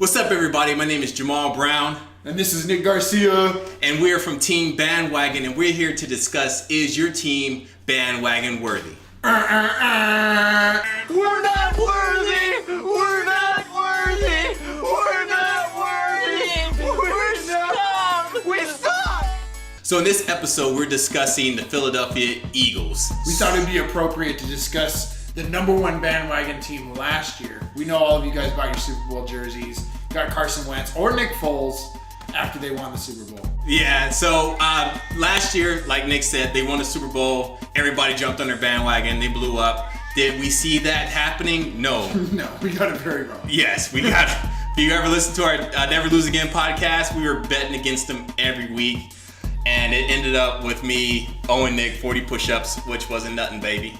What's up, everybody? My name is Jamal Brown. And this is Nick Garcia. And we're from Team Bandwagon, and we're here to discuss, is your team bandwagon worthy? We're not worthy! We're not worthy! We're not worthy! We're scum! We suck! So in this episode, we're discussing the Philadelphia Eagles. We thought it'd be appropriate to discuss the number one bandwagon team last year. We know all of you guys bought your Super Bowl jerseys, got Carson Wentz or Nick Foles after they won the Super Bowl. Yeah, so last year, like Nick said, they won the Super Bowl. Everybody jumped on their bandwagon. They blew up. Did we see that happening? No. No, we got it very wrong. Yes, we got it. If you ever listen to our Never Lose Again podcast, we were betting against them every week. And it ended up with me owing Nick 40 push-ups, which wasn't nothing, baby.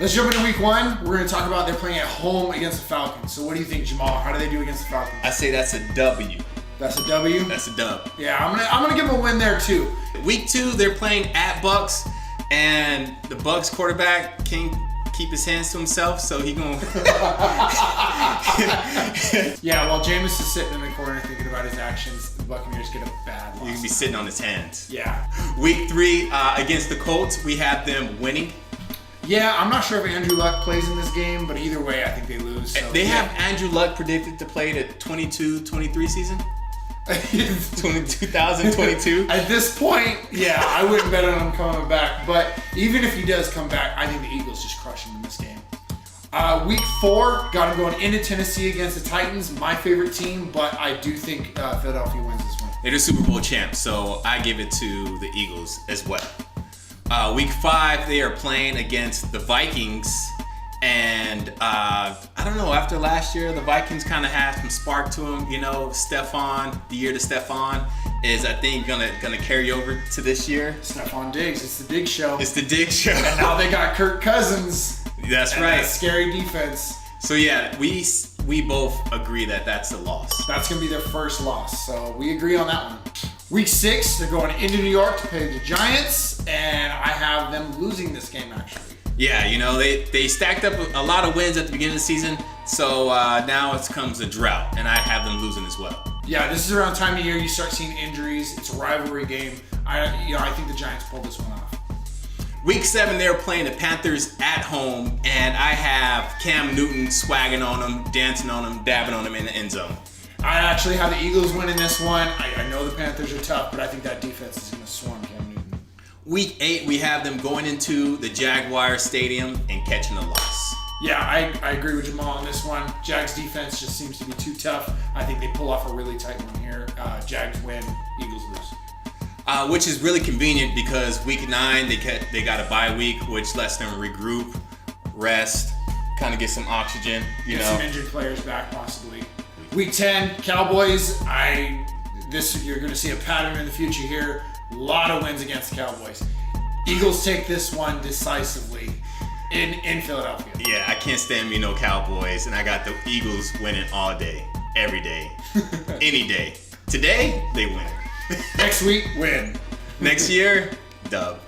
Let's jump into week one. We're going to talk about they're playing at home against the Falcons. So what do you think, Jamal? How do they do against the Falcons? I say that's a W. That's a W? That's a dub. Yeah, I'm gonna give them a win there too. Week 2, they're playing at Bucks, and the Bucks quarterback can't keep his hands to himself, so he gonna... Yeah, while Jameis is sitting in the corner thinking about his actions, the Buccaneers get a bad loss. He can be sitting on his hands. Yeah. Week 3, against the Colts, we have them winning. Yeah, I'm not sure if Andrew Luck plays in this game, but either way, I think they lose. So, they have Andrew Luck predicted to play the 22-23 season? 2022? At this point, yeah, I wouldn't bet on him coming back. But even if he does come back, I think the Eagles just crush him in this game. Week 4, got him going into Tennessee against the Titans, my favorite team, but I do think Philadelphia wins this one. They're the Super Bowl champs, so I give it to the Eagles as well. Week 5, they are playing against the Vikings. And I don't know, after last year, the Vikings kind of had some spark to them. You know, Stephon, the year to Stephon is, I think, gonna carry over to this year. Stephon Diggs, it's the Diggs show. It's the Diggs show. And now they got Kirk Cousins. That's right. That scary defense. So yeah, we both agree that that's a loss. That's gonna be their first loss, so we agree on that one. Week 6, they're going into New York to play the Giants, and I have them losing this game actually. Yeah, you know, they stacked up a lot of wins at the beginning of the season, so now it comes a drought, and I have them losing as well. Yeah, this is around time of year you start seeing injuries. It's a rivalry game. I think the Giants pulled this one off. Week 7, they're playing the Panthers at home, and I have Cam Newton swagging on them, dancing on them, dabbing on them in the end zone. I actually have the Eagles winning this one. I know the Panthers are tough, but I think that defense is going to swarm Cam Newton. Week 8, we have them going into the Jaguar Stadium and catching a loss. Yeah, I agree with Jamal on this one. Jags defense just seems to be too tough. I think they pull off a really tight one here. Jags win, Eagles lose. Which is really convenient because week 9, they got a bye week, which lets them regroup, rest, kind of get some oxygen. You know, some injured players back possibly. Week 10, Cowboys. You're going to see a pattern in the future here. A lot of wins against the Cowboys. Eagles take this one decisively in Philadelphia. Yeah, I can't stand me no Cowboys, and I got the Eagles winning all day, every day, any day. Today, they win. Next week, win. Next year, dub.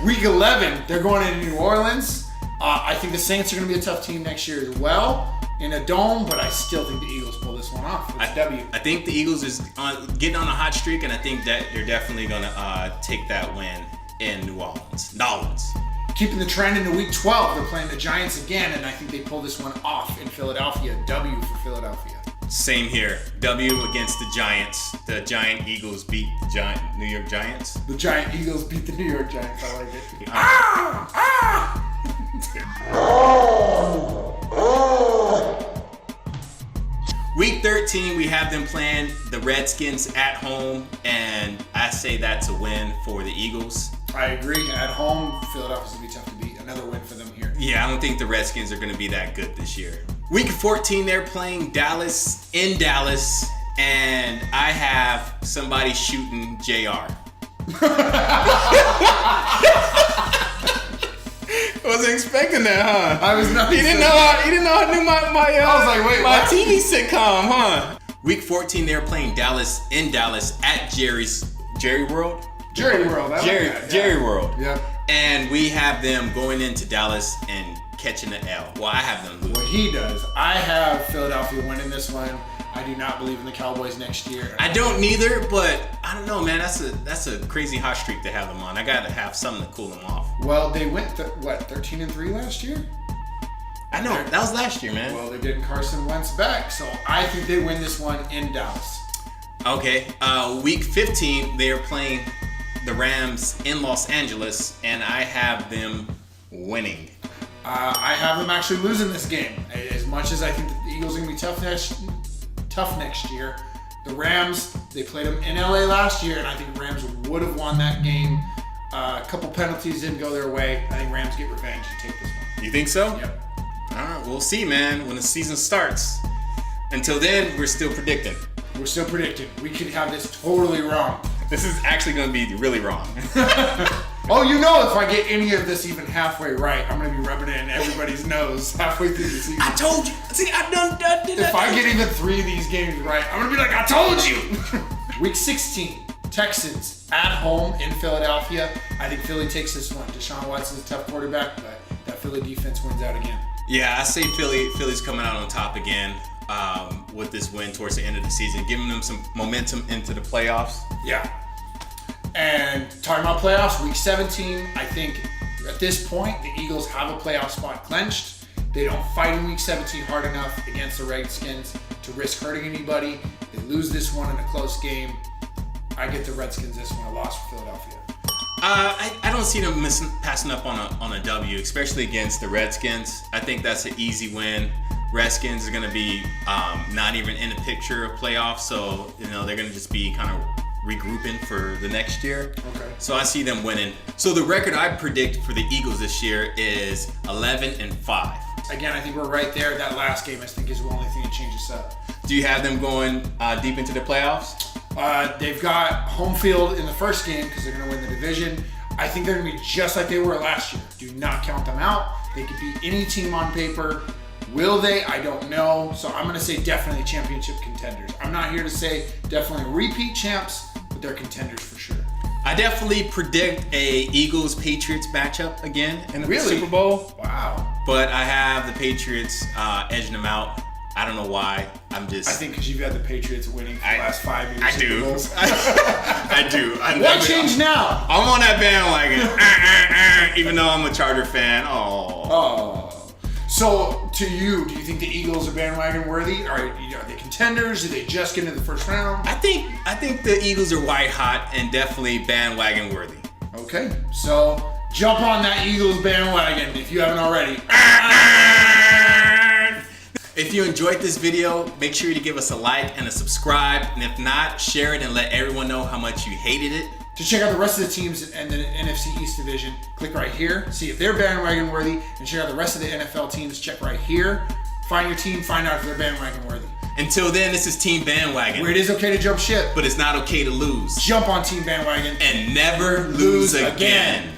Week 11, they're going into New Orleans. I think the Saints are going to be a tough team next year as well in a dome, but I still think the Eagles pull this one off. It's W. I think the Eagles is getting on a hot streak, and I think that they're definitely going to take that win in New Orleans. Keeping the trend into week 12, they're playing the Giants again, and I think they pull this one off in Philadelphia. W for Philadelphia. Same here. W against the Giants. The Giant Eagles beat the New York Giants. The Giant Eagles beat the New York Giants. I like it. Week 13, we have them playing the Redskins at home, and I say that's a win for the Eagles. I agree. At home, Philadelphia's going to be tough to beat. Another win for them here. Yeah, I don't think the Redskins are going to be that good this year. Week 14, they're playing Dallas in Dallas, and I have somebody shooting JR. Wasn't expecting that, huh? I was not. He didn't know I knew my I was like, wait, my what? TV sitcom, huh? Week 14, they're playing Dallas in Dallas at Jerry World. Jerry World. Jerry World. Yep. And we have them going into Dallas and catching the L. Well, I have them losing. Well, he does. I have Philadelphia winning this one. I do not believe in the Cowboys next year. I don't neither, but I don't know, man. That's a crazy hot streak to have them on. I gotta have something to cool them off. Well, they went 13-3 last year. I know that was last year, man. Well, they're getting Carson Wentz back, so I think they win this one in Dallas. Okay, week 15 they are playing the Rams in Los Angeles, and I have them winning. I have them actually losing this game. As much as I think that the Eagles are gonna be tough next year, the Rams, they played them in LA last year, and I think the Rams would have won that game. A couple penalties didn't go their way. I think Rams get revenge and take this one. You think so? Yep. All right, we'll see, man, when the season starts. Until then, we're still predicting. We're still predicting. We could have this totally wrong. This is actually going to be really wrong. Oh, you know, if I get any of this even halfway right, I'm going to be rubbing it in everybody's nose halfway through the season. I told you. See, I done did If I get even 3 of these games right, I'm going to be like, I told you. Week 16, Texans at home in Philadelphia. I think Philly takes this one. Deshaun Watson's a tough quarterback, but that Philly defense wins out again. Yeah, I say Philly's coming out on top again with this win towards the end of the season, giving them some momentum into the playoffs. Yeah. And talking about playoffs, week 17, I think at this point, the Eagles have a playoff spot clenched. They don't fight in week 17 hard enough against the Redskins to risk hurting anybody. They lose this one in a close game. I get the Redskins this one, a loss for Philadelphia. I don't see them passing up on a W, especially against the Redskins. I think that's an easy win. Redskins are going to be not even in the picture of playoffs, so they're going to just be kind of regrouping for the next year. Okay. So I see them winning. So the record I predict for the Eagles this year is 11-5. Again, I think we're right there. That last game, I think, is the only thing that changes up. Do you have them going deep into the playoffs? They've got home field in the first game because they're going to win the division. I think they're going to be just like they were last year. Do not count them out. They could beat any team on paper. Will they? I don't know. So I'm going to say definitely championship contenders. I'm not here to say definitely repeat champs, but they're contenders for sure. I definitely predict a Eagles-Patriots matchup again in the Super Bowl. Wow. But I have the Patriots edging them out. I don't know why. I think because you've had the Patriots winning for the last 5 years. I do. I do. What changed now? I'm on that bandwagon. Even though I'm a Charger fan. Oh. So, to you, do you think the Eagles are bandwagon worthy? Are they contenders? Do they just get into the first round? I think the Eagles are white hot and definitely bandwagon worthy. Okay, so jump on that Eagles bandwagon if you haven't already. If you enjoyed this video, make sure to give us a like and a subscribe. And if not, share it and let everyone know how much you hated it. To check out the rest of the teams in the NFC East Division, click right here, see if they're bandwagon worthy, and check out the rest of the NFL teams, check right here. Find your team, find out if they're bandwagon worthy. Until then, this is Team Bandwagon. Where it is okay to jump ship, but it's not okay to lose. Jump on Team Bandwagon and never lose again.